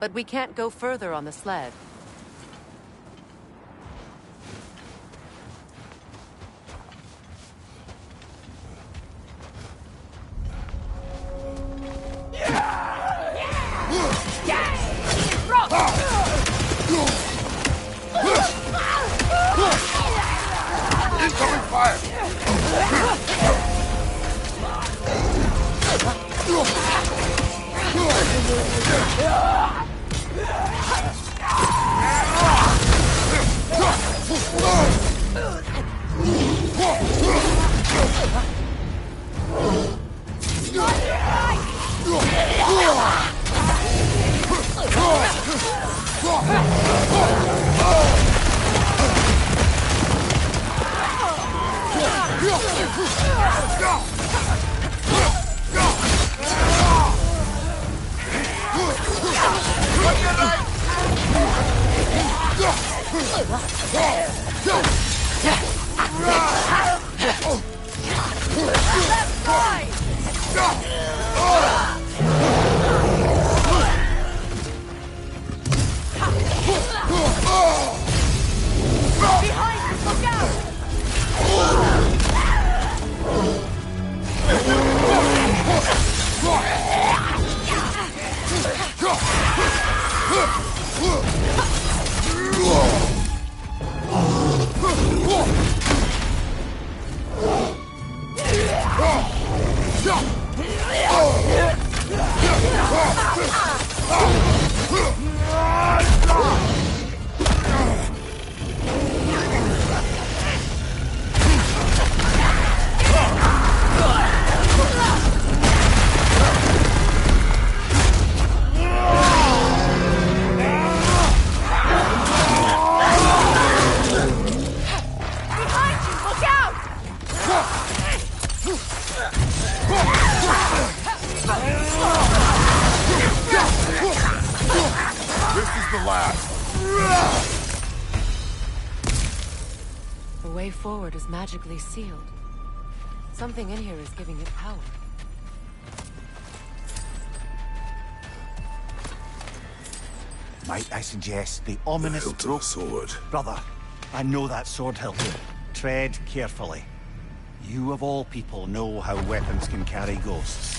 But we can't go further on the sled. Incoming fire! The way forward is magically sealed. Something in here is giving it power. Might I suggest the ominous hilt of a sword. Brother, I know that sword hilt. Tread carefully. You of all people know how weapons can carry ghosts.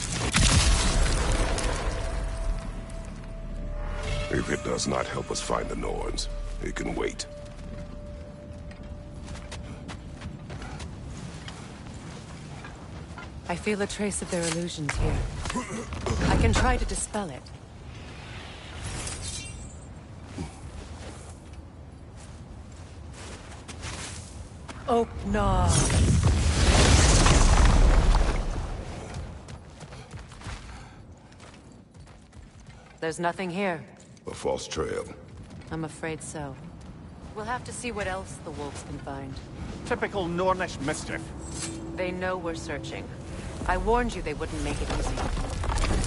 If it does not help us find the Norns, it can wait. I feel a trace of their illusions here. I can try to dispel it. Oh, no. There's nothing here. A false trail. I'm afraid so. We'll have to see what else the wolves can find. Typical Nornish mischief. They know we're searching. I warned you they wouldn't make it easy.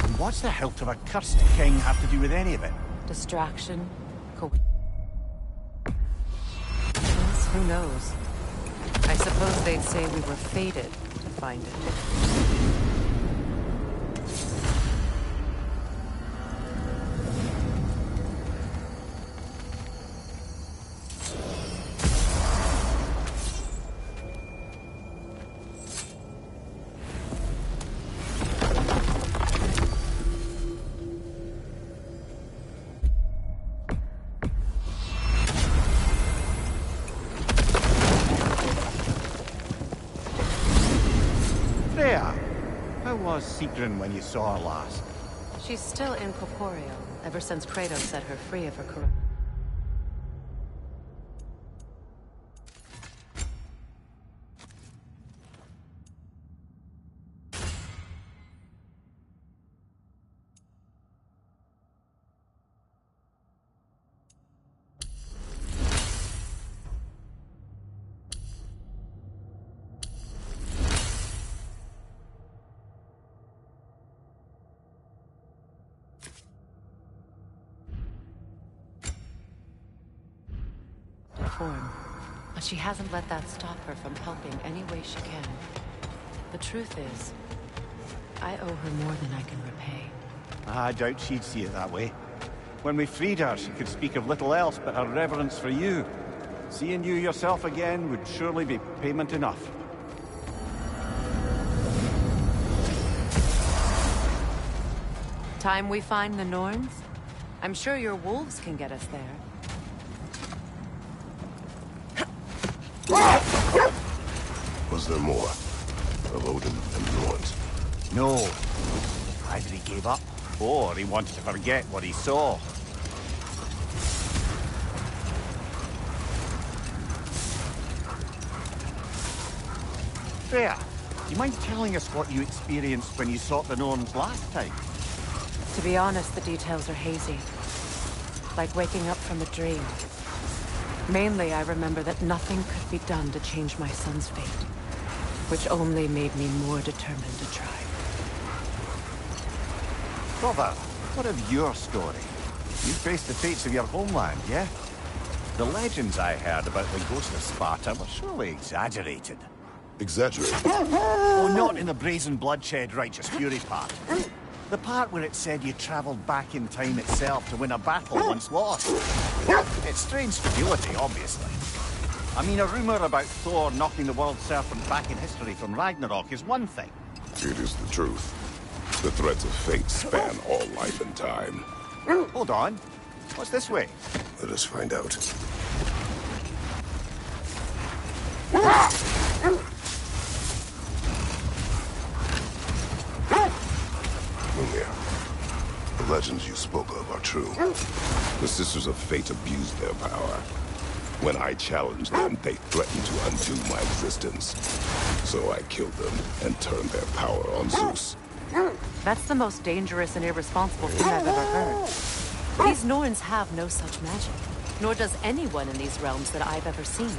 And what's the hilt of a cursed king have to do with any of it? Distraction? Who knows? I suppose they'd say we were fated to find it. How was Sigrun when you saw her last? She's still incorporeal, ever since Kratos set her free of her corrupt... form. But she hasn't let that stop her from helping any way she can. The truth is, I owe her more than I can repay. I doubt she'd see it that way. When we freed her, she could speak of little else but her reverence for you. Seeing you yourself again would surely be payment enough. Time we find the Norns? I'm sure your wolves can get us there. Was there more of Odin and the Norns? No. Either he gave up, or he wanted to forget what he saw. Freya, do you mind telling us what you experienced when you sought the Norns last time? To be honest, the details are hazy. Like waking up from a dream. Mainly, I remember that nothing could be done to change my son's fate, which only made me more determined to try. Brother, what of your story? You faced the fates of your homeland, yeah? The legends I heard about the ghost of Sparta were surely exaggerated. Exaggerated? Oh, not in the brazen bloodshed righteous fury part. The part where it said you travelled back in time itself to win a battle once lost. It's strange credulity, obviously. I mean, a rumour about Thor knocking the world serpent back in history from Ragnarok is one thing. It is the truth. The threads of fate span all life and time. Hold on. What's this way? Let us find out. Mumia, the legends you spoke of are true. The Sisters of Fate abused their power. When I challenged them, they threatened to undo my existence. So I killed them and turned their power on Zeus. That's the most dangerous and irresponsible thing I've ever heard. These Norns have no such magic, nor does anyone in these realms that I've ever seen.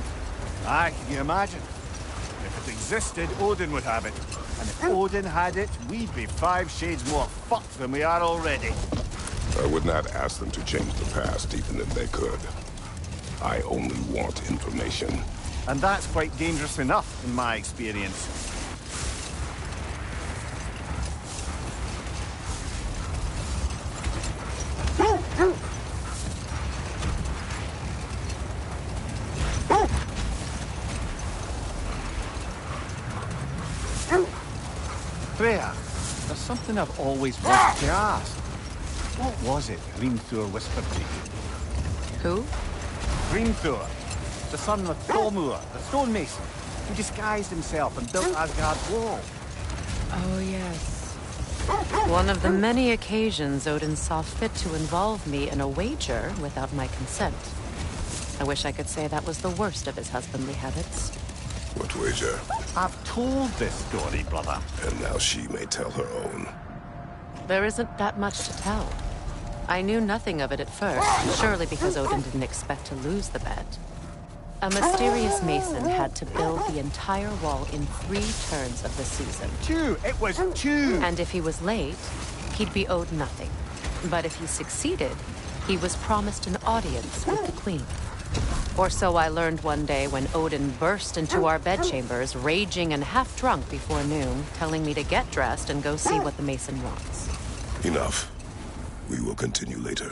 Ah, can you imagine? If it existed, Odin would have it. And if Odin had it, we'd be 5 shades more fucked than we are already. I would not ask them to change the past, even if they could. I only want information. And that's quite dangerous enough, in my experience. Freya, there's something I've always wanted to ask. What was it Grimthur whispered to you? Who? Grimthur, the son of Thormur, the stonemason, who disguised himself and built Asgard's wall. Oh, yes. One of the many occasions Odin saw fit to involve me in a wager without my consent. I wish I could say that was the worst of his husbandly habits. What wager? I've told this story, brother. And now she may tell her own. There isn't that much to tell. I knew nothing of it at first, surely because Odin didn't expect to lose the bet. A mysterious mason had to build the entire wall in 3 turns of the season. 2! It was 2! And if he was late, he'd be owed nothing. But if he succeeded, he was promised an audience with the queen. Or so I learned one day when Odin burst into our bedchambers, raging and half-drunk before noon, telling me to get dressed and go see what the mason wants. Enough. We will continue later.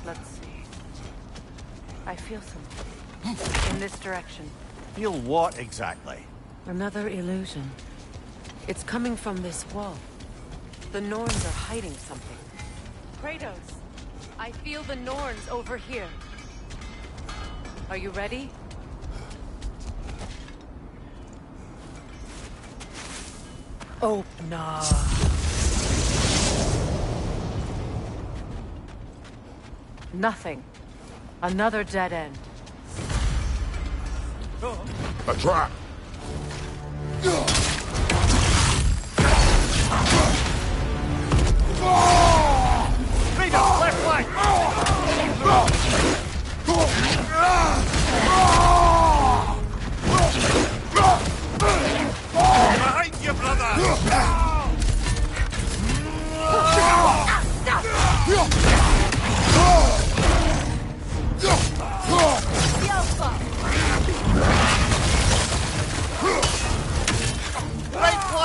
Let's see. I feel something. In this direction. Feel what exactly? Another illusion. It's coming from this wall. The Norns are hiding something. Kratos, I feel the Norns over here. Are you ready? Oh, no. Nothing. Another dead end. A trap! Freedom! Left flank! Behind you, brother! Right flank!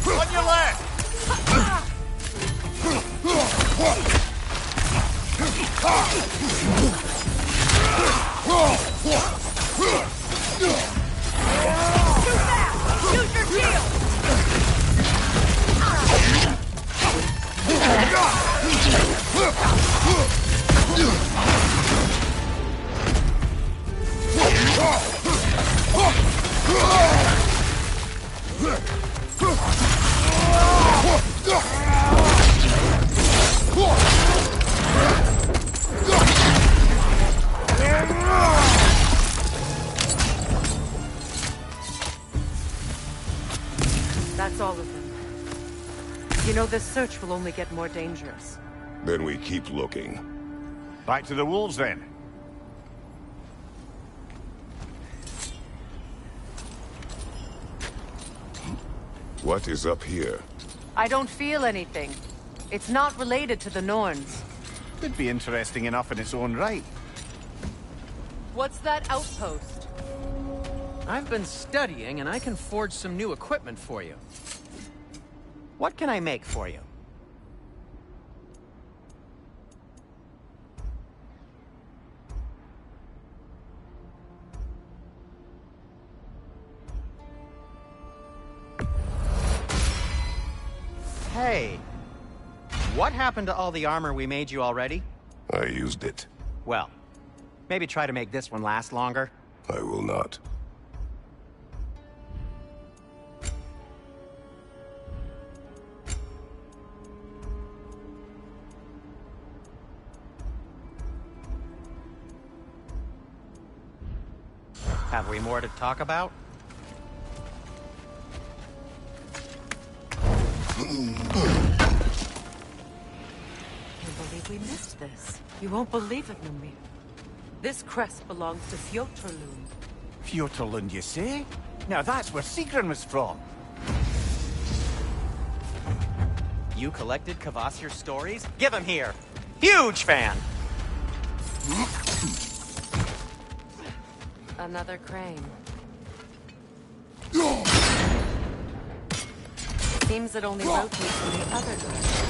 On your left! Use your shield! That's all of them. You know, this search will only get more dangerous. Then we keep looking. Back to the wolves, then. What is up here? I don't feel anything. It's not related to the Norns. Could be interesting enough in its own right. What's that outpost? I've been studying, and I can forge some new equipment for you. What can I make for you? Hey, what happened to all the armor we made you already? I used it. Well, maybe try to make this one last longer. I will not. Have we more to talk about? Can't believe we missed this. You won't believe it, Numir. This crest belongs to Fjotorlund. Fjotorlund, you say? Now that's where Sigrun was from. You collected Kvasir's stories? Give him here! Huge fan! Another crane. Seems it only rotates in the other direction.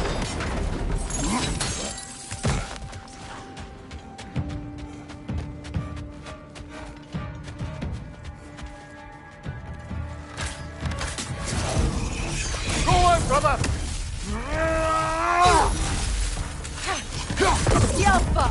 Go on, brother! Yelpa!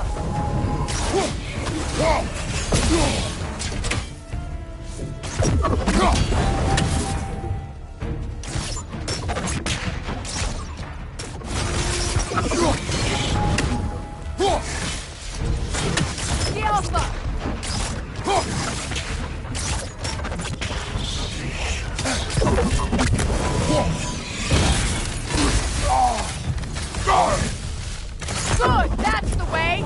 Good, that's the way!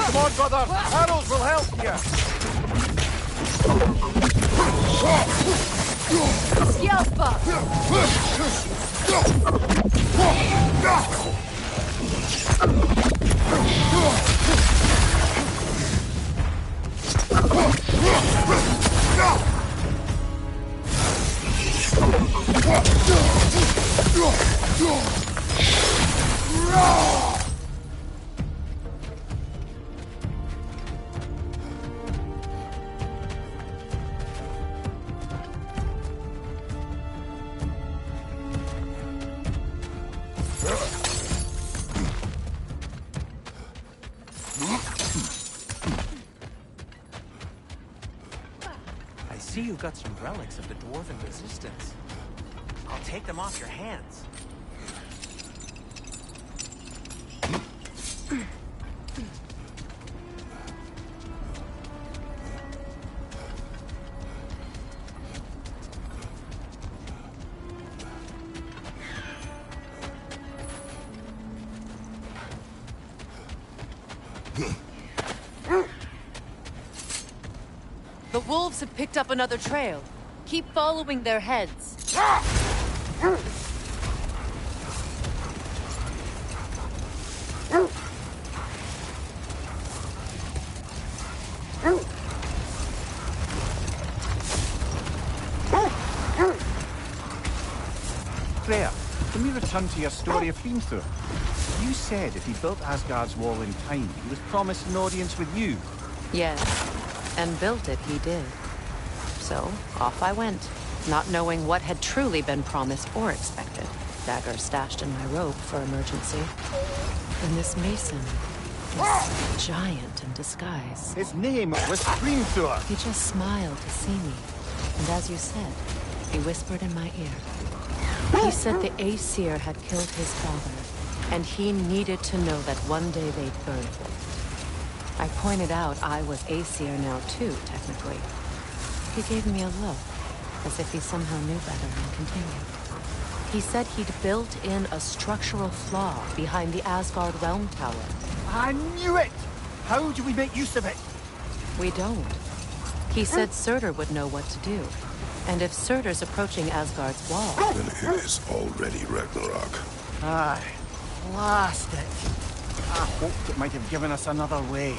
Come on, brother! Arrows will help you! I see you've got some relics of the Dwarven Resistance. I'll take them off your hands. The wolves have picked up another trail. Keep following their heads. Freya, can we return to your story of Hrimthur? You said if he built Asgard's wall in time, he was promised an audience with you. Yes, and built it he did. So, off I went, not knowing what had truly been promised or expected. Dagger stashed in my robe for emergency. And this mason, this giant in disguise. His name was Hrimthur. He just smiled to see me. And as you said, he whispered in my ear. He said the Aesir had killed his father, and he needed to know that one day they'd burn him. I pointed out I was Aesir now too, technically. He gave me a look, as if he somehow knew better and continued. He said he'd built in a structural flaw behind the Asgard Realm Tower. I knew it! How do we make use of it? We don't. He said Surtur would know what to do. And if Surtur's approaching Asgard's wall... Then it is already Ragnarok. Aye, blast it. I hoped it might have given us another way.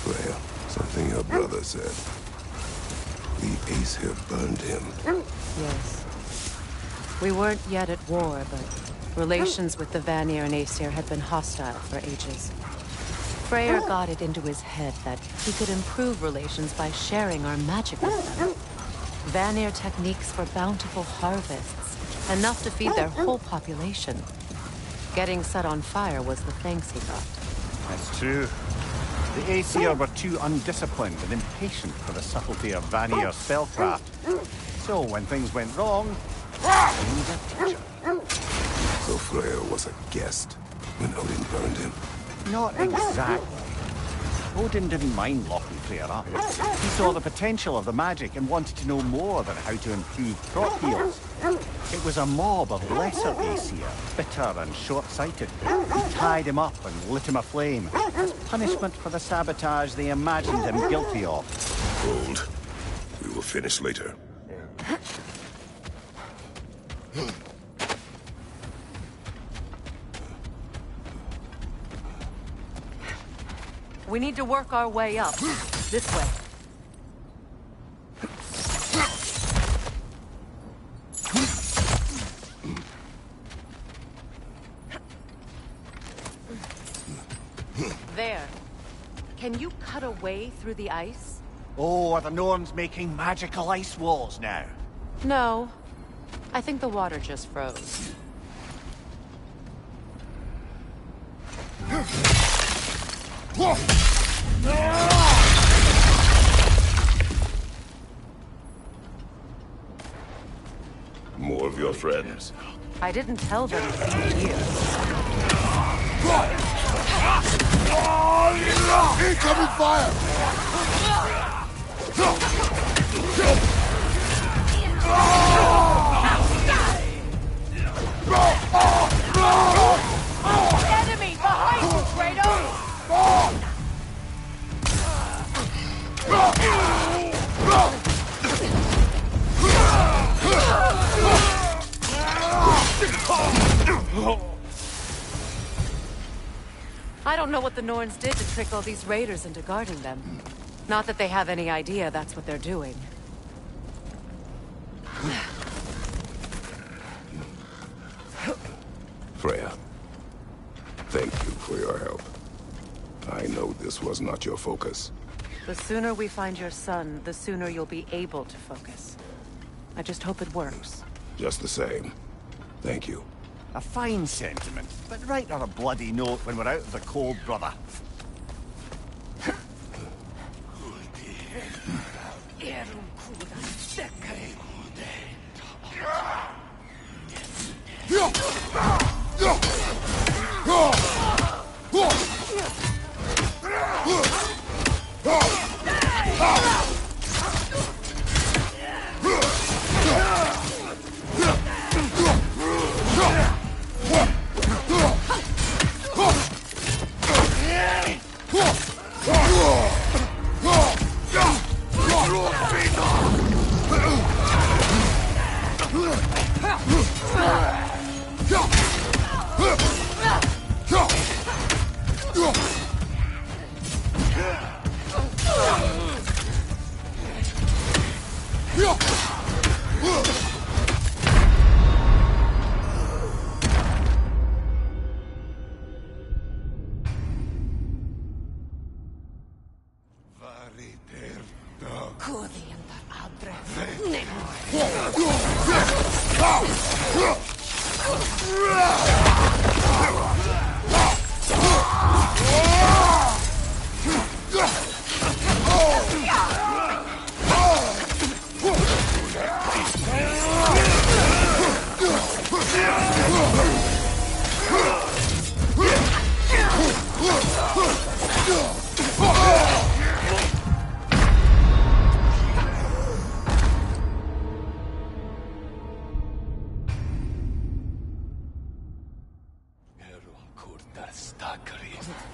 Freya, something your brother said. The Aesir burned him. Yes. We weren't yet at war, but relations with the Vanir and Aesir had been hostile for ages. Freyr got it into his head that he could improve relations by sharing our magic with them. Vanir techniques for bountiful harvests, enough to feed their whole population. Getting set on fire was the thanks he got. That's true. The Aesir were too undisciplined and impatient for the subtlety of Vanir spellcraft. So when things went wrong, he was a teacher. So Freya was a guest when Odin burned him. Not exactly. Odin didn't mind locking Freya up. He saw the potential of the magic and wanted to know more than how to improve crop yields. It was a mob of lesser Aesir, bitter and short-sighted, who tied him up and lit him aflame, as punishment for the sabotage they imagined him guilty of. Hold. We will finish later. We need to work our way up. This way. There. Can you cut a way through the ice? Oh, are the Norns making magical ice walls now? No. I think the water just froze. More of your friends. I didn't tell them to see you. Incoming fire! Enemy behind you, Kratos! I don't know what the Norns did to trick all these raiders into guarding them. Not that they have any idea that's what they're doing. Freya, thank you for your help. I know this was not your focus. The sooner we find your son, the sooner you'll be able to focus. I just hope it works. Just the same. Thank you. A fine sentiment, but write her a bloody note when we're out of the cold, brother.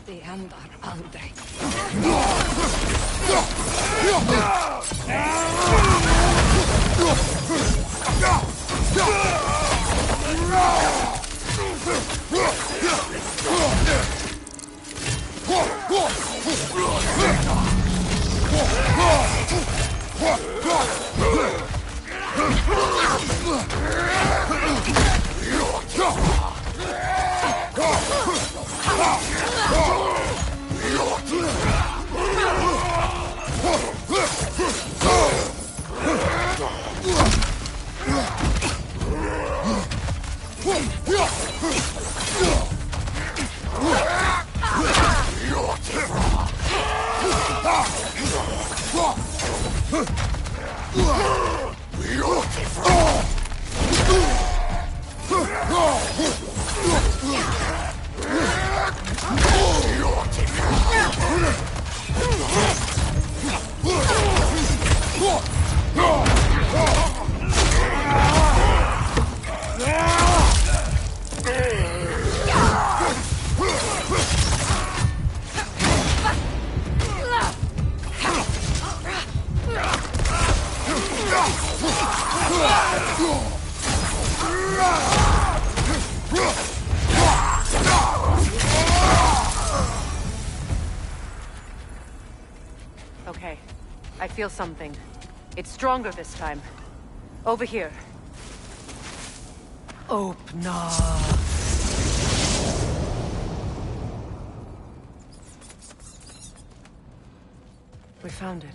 Det händer aldrig. Okay, I feel something. It's stronger this time. Over here. Open. We found it.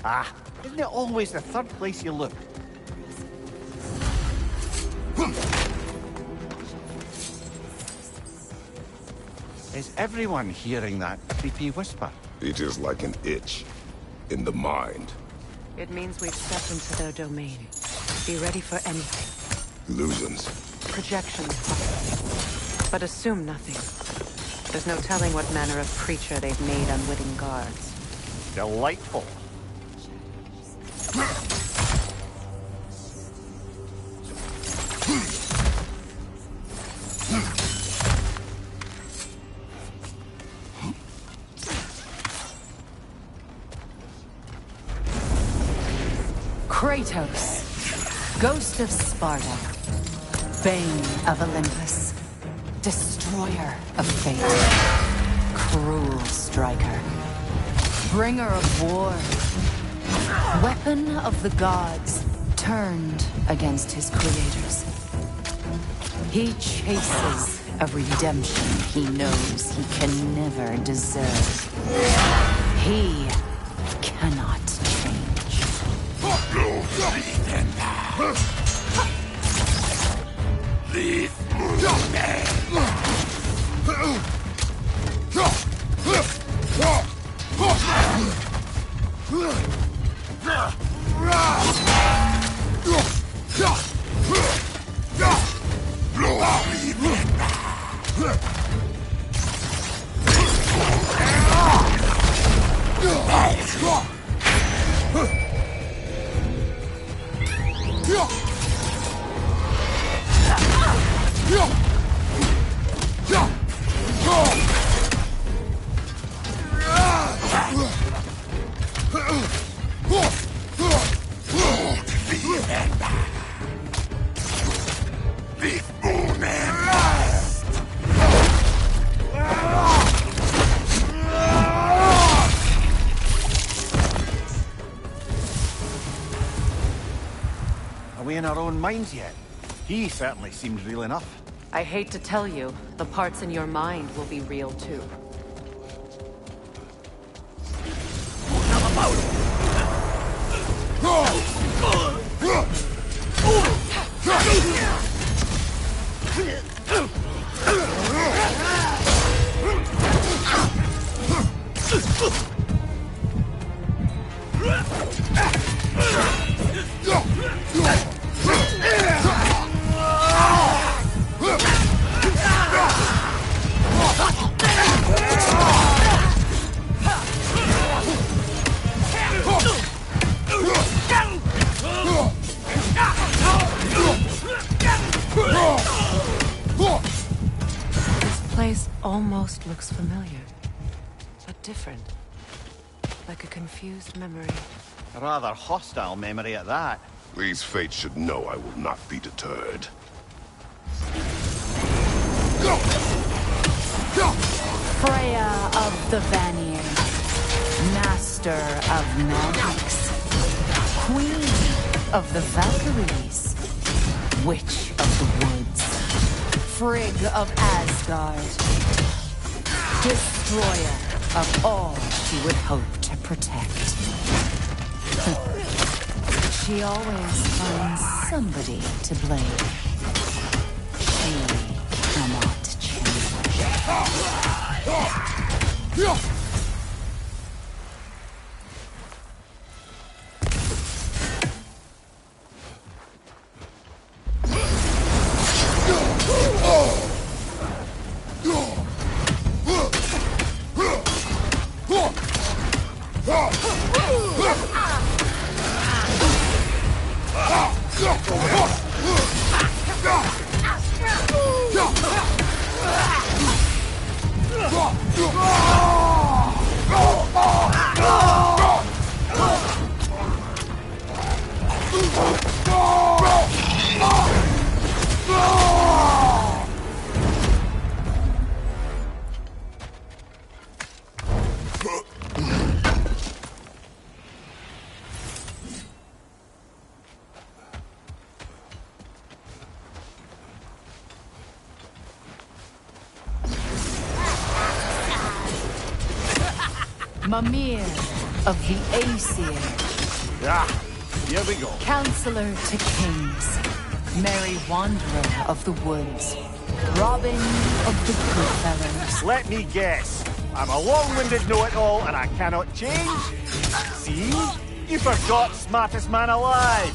Ah, isn't it always the third place you look? Is everyone hearing that creepy whisper? It is like an itch in the mind. It means we've stepped into their domain. Be ready for anything. Illusions. Projections, possibly. But assume nothing. There's no telling what manner of creature they've made unwitting guards. Delightful. Kratos, Ghost of Sparta, Bane of Olympus, Destroyer of Fate, Cruel Striker, Bringer of War, Weapon of the Gods, turned against his creators. He chases a redemption he knows he can never deserve. He cannot change. Are we in our own minds yet? He certainly seems real enough. I hate to tell you, the parts in your mind will be real too. Almost looks familiar, but different. Like a confused memory. A rather hostile memory at that. These fates should know I will not be deterred. Freya of the Vanir, Master of Magics, Queen of the Valkyries, Witch of the Woods, Frigg of Asgard, Destroyer of all she would hope to protect. She always finds somebody to blame. She cannot change. Mimir of the Aesir. Yeah, here we go. Counselor to kings, Merry Wanderer of the woods, Robin of the Goodfellows. Let me guess. I'm a long-winded know-it-all and I cannot change? See? You forgot smartest man alive.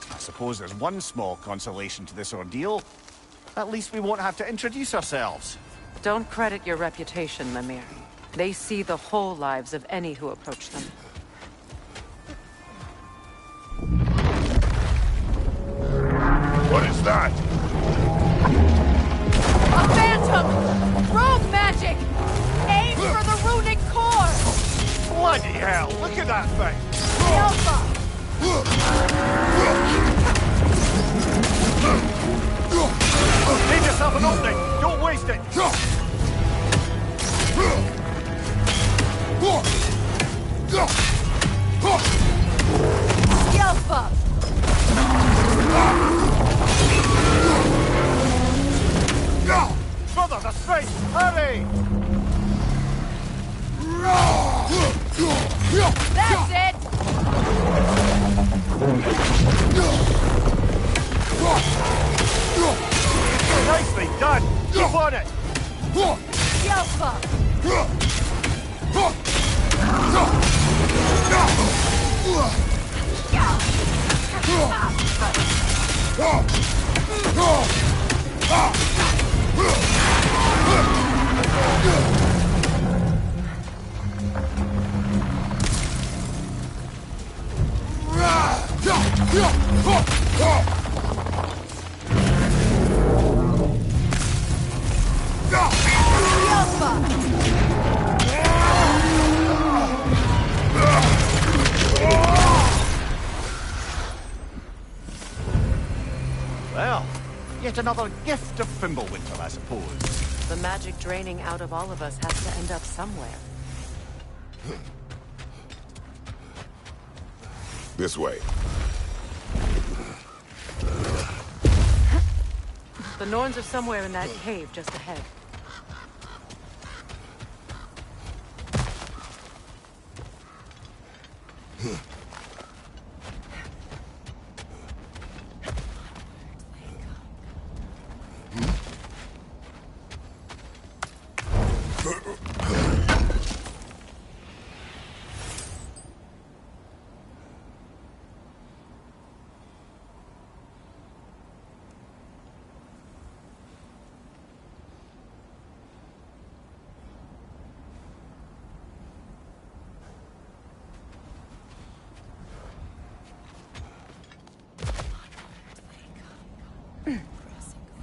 I suppose there's one small consolation to this ordeal. At least we won't have to introduce ourselves. Don't credit your reputation, Mimir. They see the whole lives of any who approach them. What is that? A phantom! Rogue magic! Aim for the runic core! Bloody hell, look at that thing! The Alpha! Leave yourself an opening! Don't waste it! The Alpha! Brother, the space! Hurry! That's it! Nicely done! Keep on it! The Alpha! The Alpha! it another gift of Fimbulwinter, I suppose? The magic draining out of all of us has to end up somewhere. This way. The Norns are somewhere in that cave just ahead.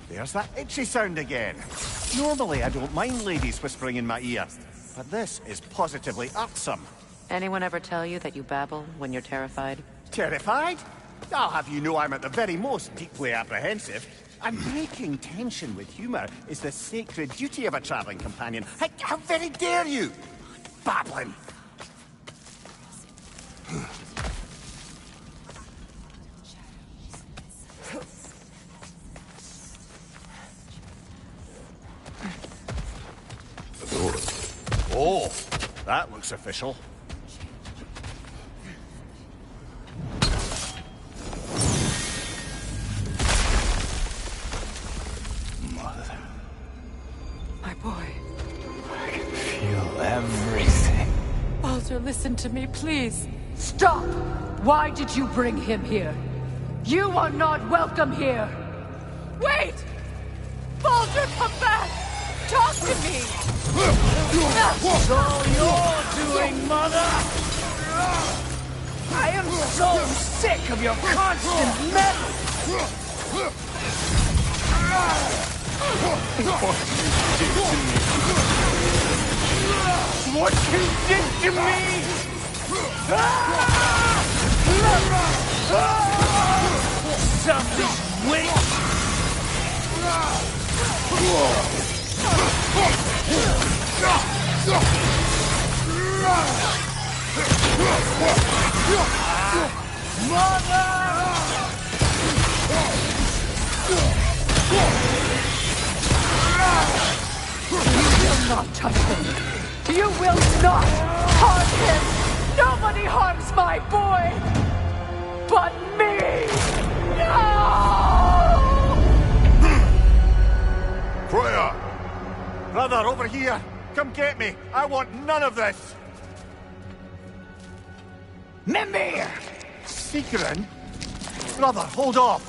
There's that itchy sound again. Normally I don't mind ladies whispering in my ear, but this is positively irksome. Anyone ever tell you that you babble when you're terrified? Terrified? I'll have you know I'm at the very most deeply apprehensive. And breaking tension with humour is the sacred duty of a travelling companion. How very dare you! Babbling! Oh, that looks official. Mother. My boy. I can feel everything. Baldur, listen to me, please. Stop! Why did you bring him here? You are not welcome here! Wait! Baldur, come back! Talk to me! It's all you're doing, Mother! I am so sick of your constant meddling! What you did to me! Something wait! You will not touch him! You will not harm him! Nobody harms my boy! But me! No! Freya! Brother, over here! Come get me! I want none of this! Mimir! Sigrun? Brother, hold off!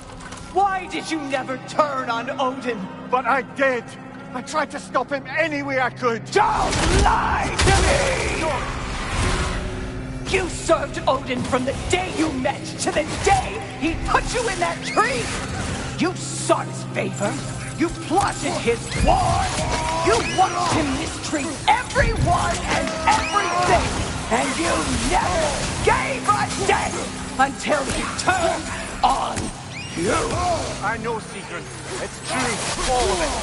Why did you never turn on Odin? But I did! I tried to stop him any way I could! Don't lie to me! You served Odin from the day you met to the day he put you in that tree! You sought his favor. You plotted his war. You watched him mistreat everyone and everything. And you never gave a damn until he turned on you. I know, Sigrun. It's true, all of it.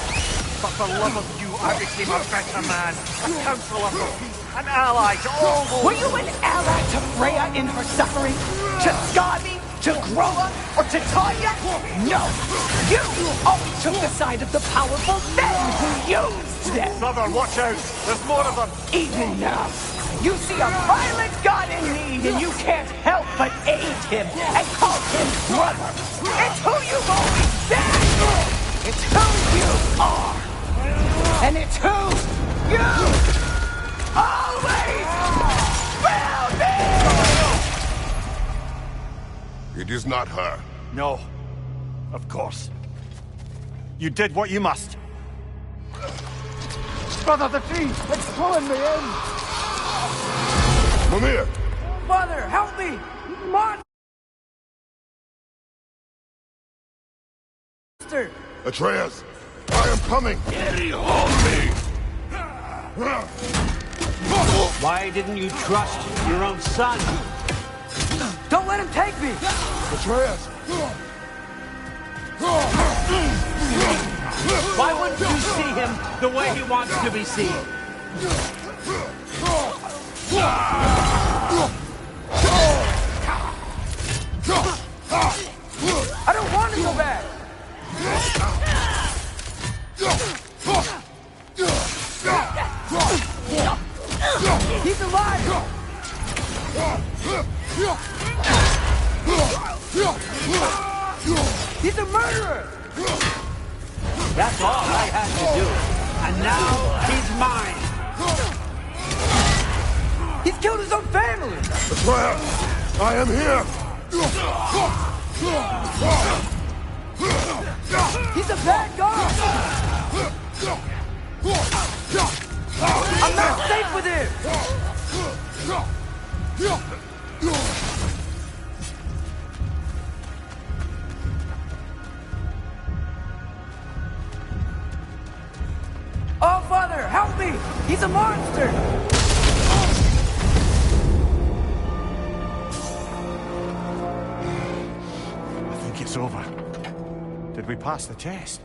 But for love of you, I became a better man. A counselor for peace, an ally to all those... Were you an ally to Freya in her suffering? To Skadi? To Groa? Or to Tanya? No! You always took the side of the powerful men who used them! Brother, watch out! There's more of them! Even now, you see a violent god in need and you can't help but aid him and call him brother! It's who you've always been! It's who you are! And it's who you always will be! It is not her. No. Of course. You did what you must. Brother, the tree! It's pulling me in! Mimir! Mother, help me! Monster! Atreus! I am coming! Hold me! Why didn't you trust your own son? Don't let him take me! Atreus! Why wouldn't you see him the way he wants to be seen? I don't want to go back! He's alive! He's a murderer! That's all I had to do. And now he's mine. He's killed his own family! That's why I am here! He's a bad guy! I'm not safe with him! Oh, Father, help me! He's a monster! I think it's over. Did we pass the test?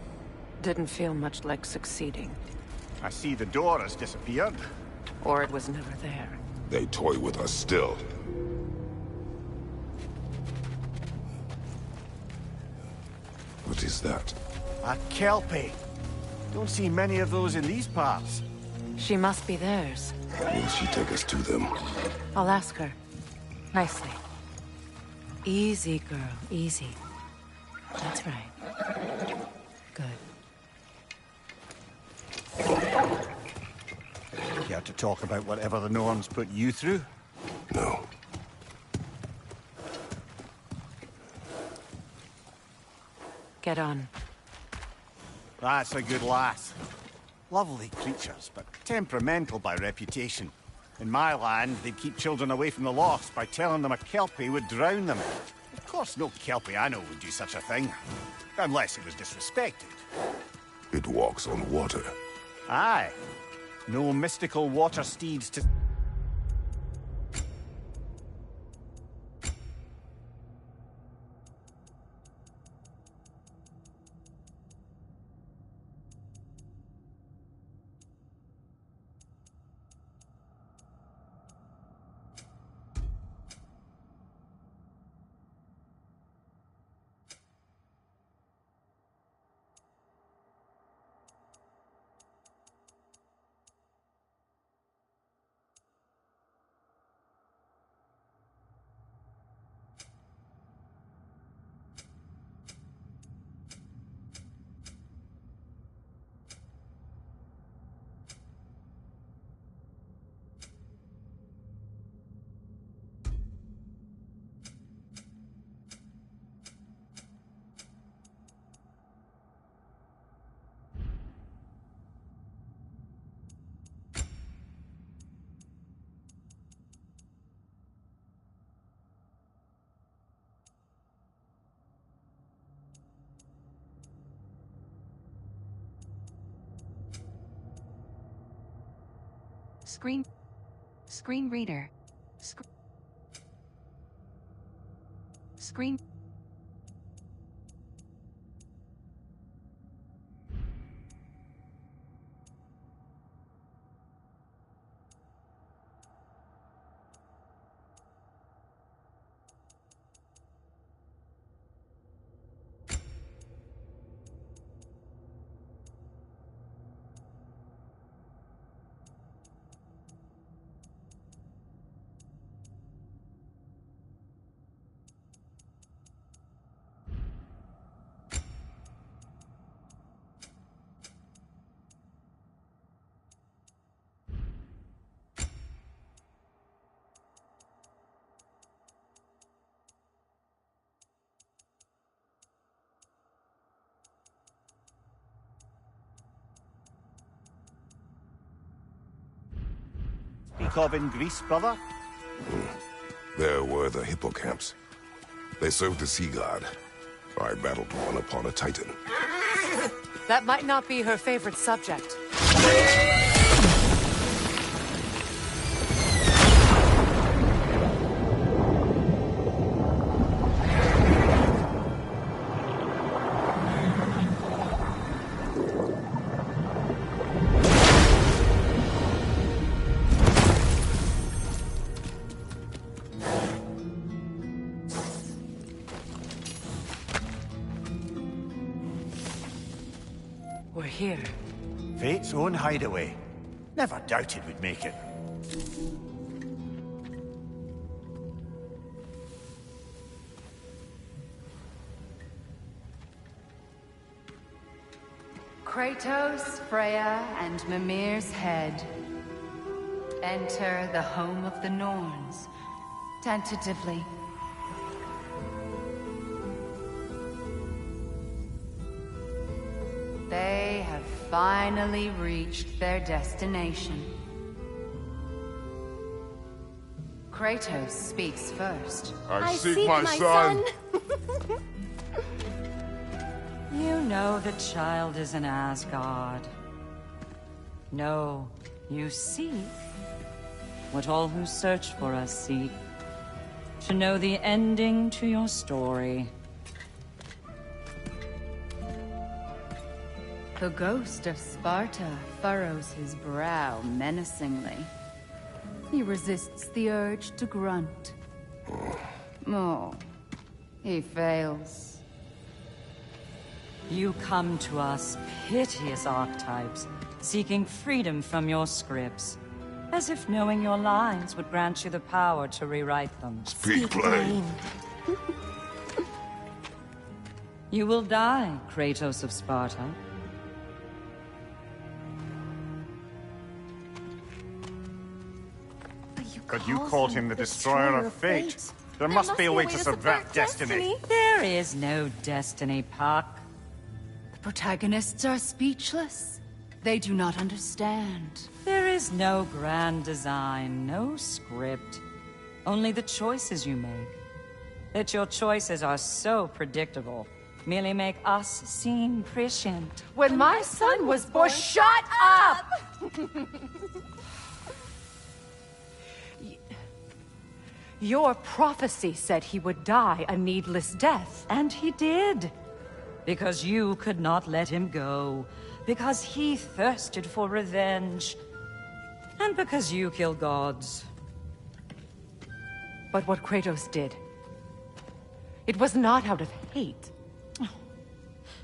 Didn't feel much like succeeding. I see the door has disappeared. Or it was never there. They toy with us still. What is that? A Kelpie. Don't see many of those in these parts. She must be theirs. Will she take us to them? I'll ask her. Nicely. Easy, girl. Easy. That's right. Good. Care to talk about whatever the norms put you through? No. Get on. That's a good lass. Lovely creatures, but temperamental by reputation. In my land, they'd keep children away from the lost by telling them a Kelpie would drown them. Of course, no Kelpie I know would do such a thing. Unless it was disrespected. It walks on water. Aye. No mystical water steeds to... Screen reader. Screen. Speak of in Greece, brother? There were the hippocamps. They served the sea god. I battled one upon a titan. That might not be her favorite subject. here? Fate's own hideaway. Never doubted we'd make it. Kratos, Freya, and Mimir's head. Enter the home of the Norns. Tentatively. They have finally reached their destination. Kratos speaks first. I seek my son. You know the child is in Asgard. No, you seek what all who search for us seek. To know the ending to your story. The ghost of Sparta furrows his brow menacingly. He resists the urge to grunt. Oh, he fails. You come to us, piteous archetypes, seeking freedom from your scripts. As if knowing your lines would grant you the power to rewrite them. Speak plain. You will die, Kratos of Sparta. But you called him the Destroyer of Fate. There must be a way to subvert destiny. There is no destiny, Puck. The protagonists are speechless. They do not understand. There is no grand design, no script. Only the choices you make. That your choices are so predictable, merely make us seem prescient. When my son was born, shut up! Your prophecy said he would die a needless death. And he did. Because you could not let him go. Because he thirsted for revenge. And because you kill gods. But what Kratos did, it was not out of hate.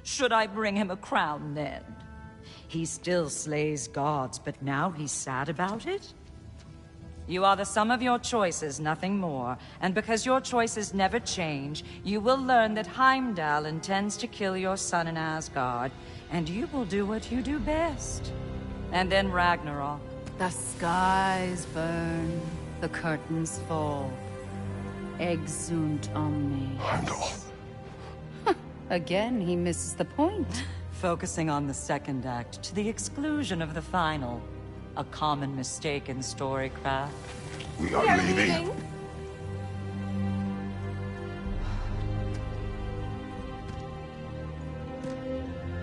Should I bring him a crown then? He still slays gods, but now he's sad about it? You are the sum of your choices, nothing more. And because your choices never change, you will learn that Heimdall intends to kill your son in Asgard, and you will do what you do best. And then Ragnarok. The skies burn, the curtains fall. Exunt omnes. Heimdall. Again, he misses the point. Focusing on the second act to the exclusion of the final. A common mistake in storycraft. We are leaving.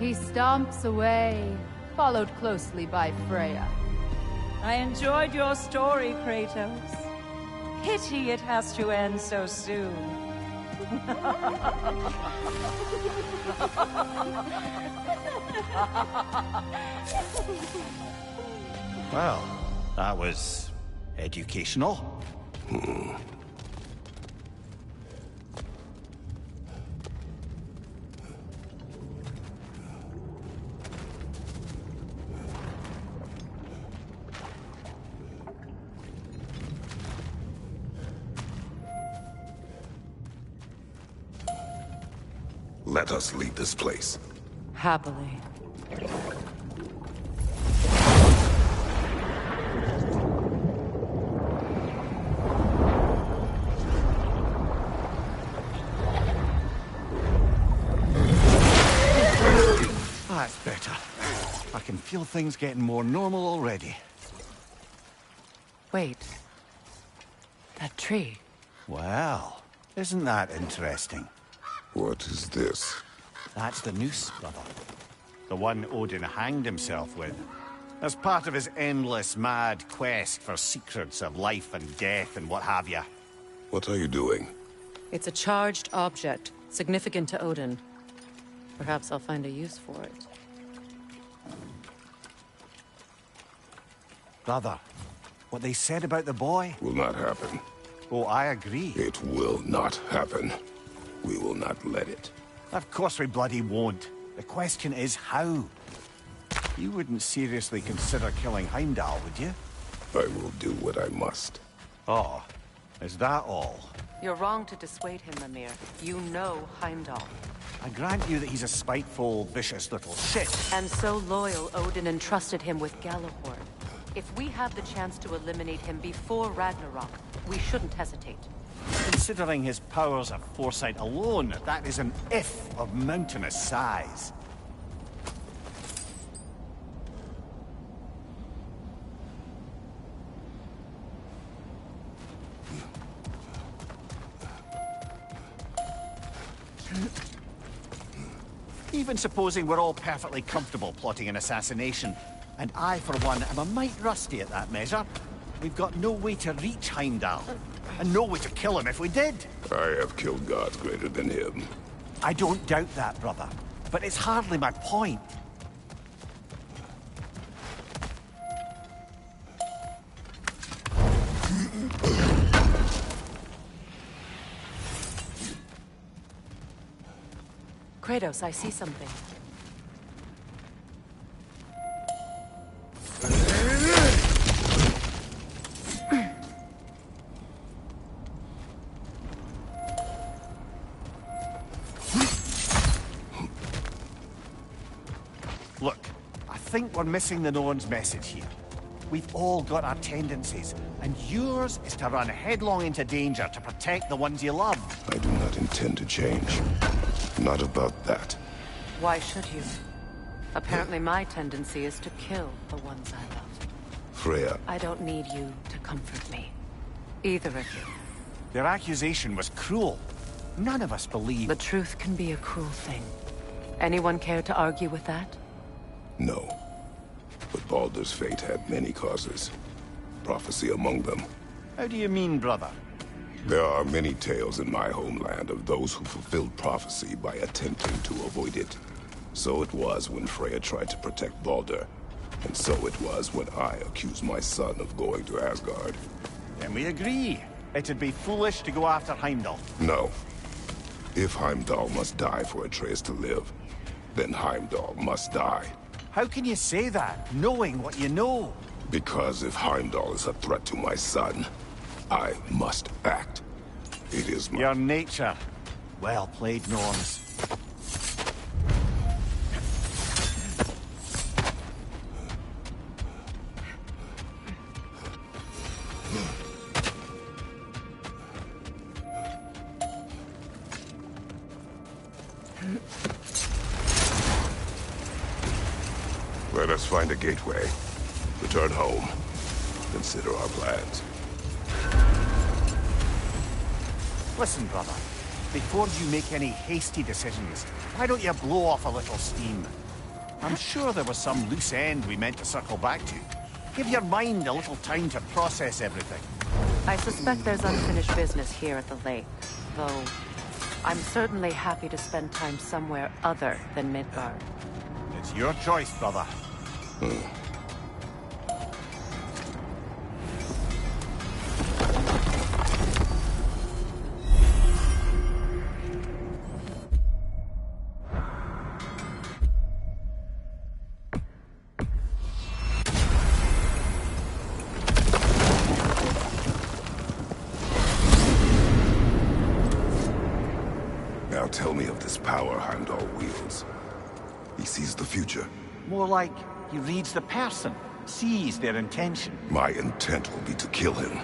He stomps away, followed closely by Freya. I enjoyed your story, Kratos. Pity it has to end so soon. Well, that was educational. Let us leave this place. Happily. That's better. I can feel things getting more normal already. Wait. That tree. Well, isn't that interesting? What is this? That's the noose, brother. The one Odin hanged himself with. As part of his endless, mad quest for secrets of life and death and what have you. What are you doing? It's a charged object, significant to Odin. Perhaps I'll find a use for it. Brother, what they said about the boy? Will not happen. Oh, I agree. It will not happen. We will not let it. Of course we bloody won't. The question is how. You wouldn't seriously consider killing Heimdall, would you? I will do what I must. Oh, is that all? You're wrong to dissuade him, Mimir. You know Heimdall. I grant you that he's a spiteful, vicious little shit. And so loyal, Odin entrusted him with Gjallarhorn. If we have the chance to eliminate him before Ragnarok, we shouldn't hesitate. Considering his powers of foresight alone, that is an if of mountainous size. Even supposing we're all perfectly comfortable plotting an assassination, and I, for one, am a mite rusty at that measure, we've got no way to reach Heimdall, and no way to kill him if we did. I have killed gods greater than him. I don't doubt that, brother, but it's hardly my point. Kratos, I see something. Look, I think we're missing the Norn's message here. We've all got our tendencies, and yours is to run headlong into danger to protect the ones you love. I do not intend to change. Not about that. Why should you? Apparently my tendency is to kill the ones I love. Freya. I don't need you to comfort me. Either of you. Their accusation was cruel. None of us believe. The truth can be a cruel thing. Anyone care to argue with that? No. But Baldur's fate had many causes. Prophecy among them. How do you mean, brother? There are many tales in my homeland of those who fulfilled prophecy by attempting to avoid it. So it was when Freya tried to protect Baldur. And so it was when I accused my son of going to Asgard. Then we agree. It'd be foolish to go after Heimdall. No. If Heimdall must die for Atreus to live, then Heimdall must die. How can you say that, knowing what you know? Because if Heimdall is a threat to my son, I must act. It is my... Your nature. Well played, Norns. Let us find a gateway. Return home. Consider our plans. Listen, brother. Before you make any hasty decisions, why don't you blow off a little steam? I'm sure there was some loose end we meant to circle back to. Give your mind a little time to process everything. I suspect there's unfinished business here at the lake, though I'm certainly happy to spend time somewhere other than Midgard. It's your choice, brother. Now tell me of this power Heimdall wields. He sees the future. More like he reads the person, sees their intention. My intent will be to kill him.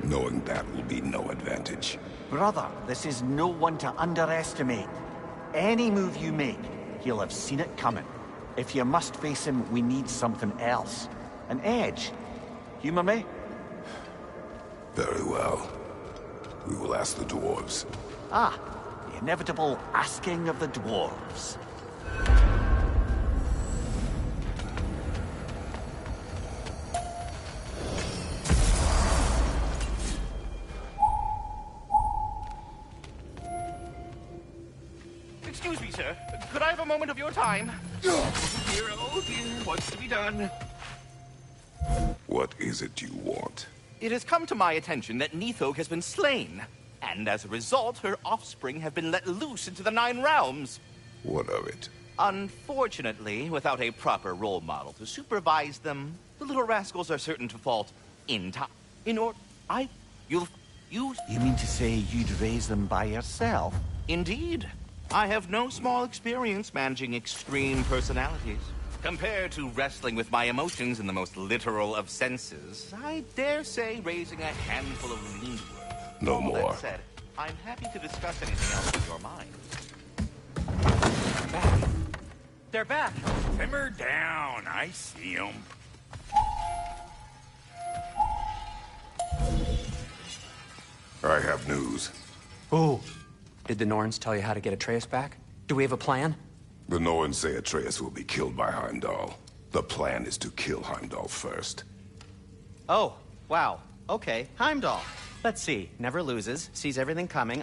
Knowing that will be no advantage. Brother, this is no one to underestimate. Any move you make, he'll have seen it coming. If you must face him, we need something else. An edge. Humor me? Very well. We will ask the dwarves. Ah, the inevitable asking of the dwarves. Excuse me, sir. Could I have a moment of your time? Dear, oh dear, what's to be done? What is it you want? It has come to my attention that Nithog has been slain, and as a result, her offspring have been let loose into the Nine Realms. What of it? Unfortunately, without a proper role model to supervise them, the little rascals are certain to fall in time. You mean to say you'd raise them by yourself? Indeed. I have no small experience managing extreme personalities. Compared to wrestling with my emotions in the most literal of senses, I dare say raising a handful of lean. No more. That said, I'm happy to discuss anything else in your mind. They're back. Simmer down. I see them. I have news. Ooh. Did the Norns tell you how to get Atreus back? Do we have a plan? The Norns say Atreus will be killed by Heimdall. The plan is to kill Heimdall first. Oh, wow. Okay, Heimdall. Let's see. Never loses, sees everything coming,